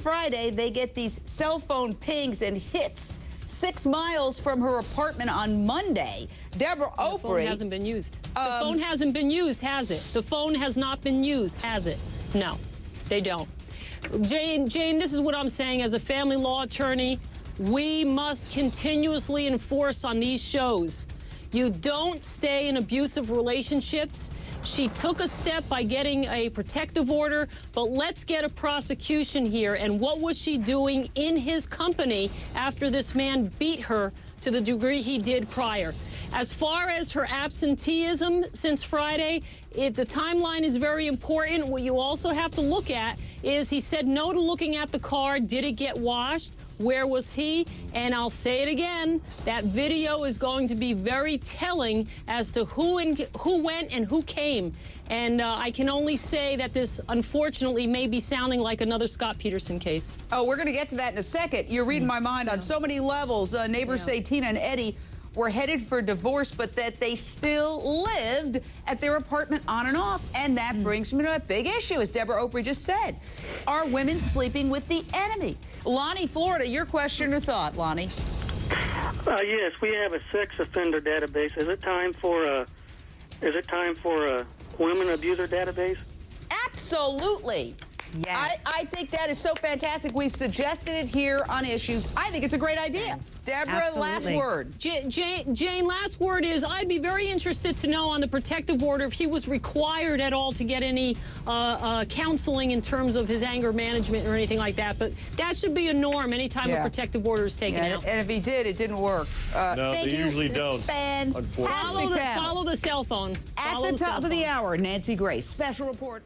Friday, they get these cell phone pings and hits 6 miles from her apartment on Monday. Debra Opri. The phone hasn't been used. The phone hasn't been used, has it? The phone has not been used, has it? No, they don't. Jane, this is what I'm saying as a family law attorney. We must continuously enforce on these shows. You don't stay in abusive relationships. She took a step by getting a protective order, but let's get a prosecution here. And what was she doing in his company after this man beat her to the degree he did prior? As far as her absenteeism since Friday, the timeline is very important. What you also have to look at is he said no to looking at the car. Did it get washed? Where was he? And I'll say it again, that video is going to be very telling as to who went and who came. And I can only say that this, unfortunately, may be sounding like another Scott Peterson case. Oh, we're going to get to that in a second. You're reading my mind on so many levels. Neighbors say Tina and Eddie were headed for divorce, but that they still lived at their apartment on and off. And that brings me to a big issue, as Debra Opri just said. Are women sleeping with the enemy? Lonnie, Florida, your question or thought, Lonnie? Yes, we have a sex offender database. Is it time for a women abuser database? Absolutely. Yes. I think that is so fantastic. We've suggested it here on Issues. I think it's a great idea. Yes. Deborah, Absolutely. last word. Jane, last word is I'd be very interested to know on the protective order if he was required at all to get any counseling in terms of his anger management or anything like that. But that should be a norm anytime a protective order is taken out. And if he did, it didn't work. No, they usually don't. Fantastic. Follow the cell phone. At the top of the hour, Nancy Grace, special report.